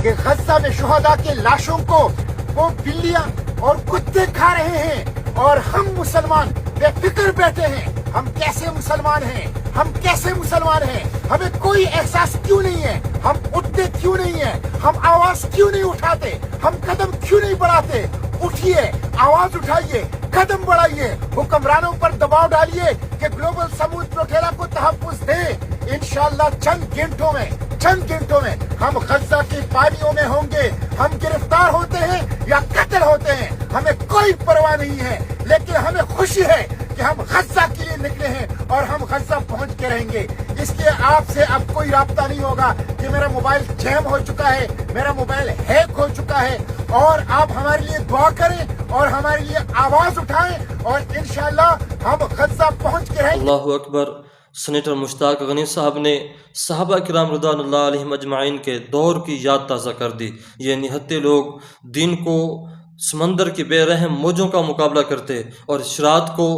کہ غزہ میں شہداء کے لاشوں کو وہ بلیاں اور کتے کھا رہے ہیں اور ہم مسلمان بے فکر بیٹھے ہیں. ہم کیسے مسلمان ہیں؟ ہم کیسے مسلمان ہیں؟ ہمیں کوئی احساس کیوں نہیں ہے؟ ہم اٹھتے کیوں نہیں ہیں؟ ہم آواز کیوں نہیں اٹھاتے؟ ہم قدم کیوں نہیں بڑھاتے؟ اٹھیے، آواز اٹھائیے، قدم بڑھائیے، حکمرانوں پر دباؤ ڈالیے کہ گلوبل سمود پروٹیرا کو تحفظ دے. انشاءاللہ چند گھنٹوں میں ہم غزہ کی پانیوں میں ہوں گے. ہم گرفتار ہوتے ہیں یا قتل ہوتے ہیں، ہمیں کوئی پرواہ نہیں ہے، لیکن ہمیں خوشی ہے کہ ہم غزہ کے لیے نکلے ہیں اور ہم غزہ پہنچ کے رہیں گے. اس لیے آپ سے اب کوئی رابطہ نہیں ہوگا کہ میرا موبائل جیم ہو چکا ہے، میرا موبائل ہیک ہو چکا ہے. اور آپ ہمارے لیے دعا کریں اور ہمارے لیے آواز اٹھائیں اور انشاءاللہ ہم غزہ پہنچ کے رہیں گے. اللہ اکبر. سینیٹر مشتاق غنی صاحب نے صحابہ کرام رضوان اللہ علیہم اجمعین کے دور کی یاد تازہ کر دی. یہ نہتے لوگ دین کو سمندر کی بے رحم موجوں کا مقابلہ کرتے اور رات کو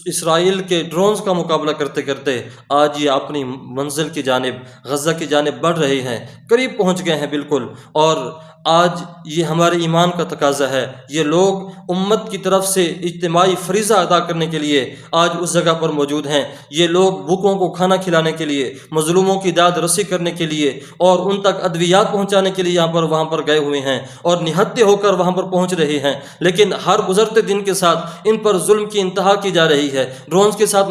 اسرائیل کے ڈرونز کا مقابلہ کرتے کرتے آج یہ اپنی منزل کی جانب غزہ کی جانب بڑھ رہے ہیں، قریب پہنچ گئے ہیں بالکل. اور آج یہ ہمارے ایمان کا تقاضا ہے. یہ لوگ امت کی طرف سے اجتماعی فریضہ ادا کرنے کے لیے آج اس جگہ پر موجود ہیں. یہ لوگ بھوکوں کو کھانا کھلانے کے لیے، مظلوموں کی داد رسی کرنے کے لیے اور ان تک ادویات پہنچانے کے لیے وہاں پر گئے ہوئے ہیں اور نہتے ہو کر وہاں پر پہنچ رہے ہیں. لیکن ہر گزرتے دن کے ساتھ ان پر ظلم کی انتہا کی جا رہی ہے. ڈرونز کے ساتھ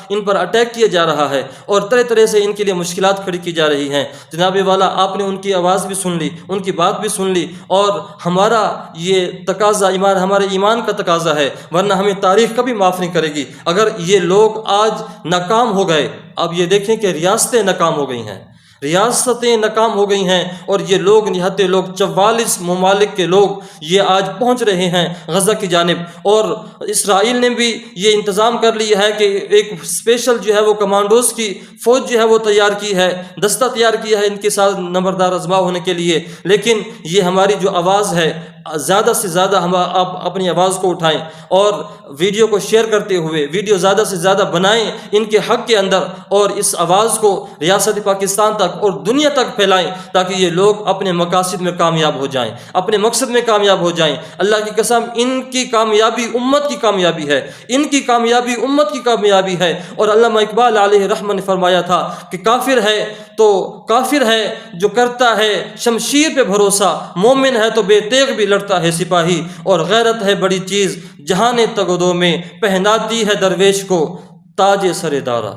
ان پر اٹیک کیا جا رہا ہے اور طرح طرح سے ان کے لیے مشکلات کھڑی کی جا رہی ہیں. جناب والا، آپ نے ان کی آواز بھی سن لی، ان کی بات بھی سن لی، اور ہمارا یہ تقاضا ہمارے ایمان کا تقاضا ہے، ورنہ ہمیں تاریخ کبھی معاف نہیں کرے گی. اگر یہ لوگ آج ناکام ہو گئے، اب یہ دیکھیں کہ ریاستیں ناکام ہو گئی ہیں، ریاستیں ناکام ہو گئی ہیں اور یہ لوگ نہتے لوگ 44 ممالک کے لوگ یہ آج پہنچ رہے ہیں غزہ کی جانب. اور اسرائیل نے بھی یہ انتظام کر لیا ہے کہ ایک اسپیشل جو ہے وہ کمانڈوز کی فوج جو ہے وہ تیار کی ہے، دستہ تیار کیا ہے ان کے ساتھ نمبردار آزما ہونے کے لیے. لیکن یہ ہماری جو آواز ہے، زیادہ سے زیادہ ہم آپ اپنی آواز کو اٹھائیں اور ویڈیو کو شیئر کرتے ہوئے ویڈیو زیادہ سے زیادہ بنائیں ان کے حق کے اندر، اور اس آواز کو ریاست پاکستان تک اور دنیا تک پھیلائیں تاکہ یہ لوگ اپنے مقاصد میں کامیاب ہو جائیں، اپنے مقصد میں کامیاب ہو جائیں. اللہ کی قسم، ان کی کامیابی امت کی کامیابی ہے، ان کی کامیابی امت کی کامیابی ہے. اور علامہ اقبال علیہ رحمہ نے فرمایا تھا کہ کافر ہے تو کافر ہے جو کرتا ہے شمشیر پہ بھروسہ، مومن ہے تو بے تیغ بھی لڑتا ہے سپاہی. اور غیرت ہے بڑی چیز جہاں نے تگ و دو میں، پہناتی ہے درویش کو تاج سر دارا.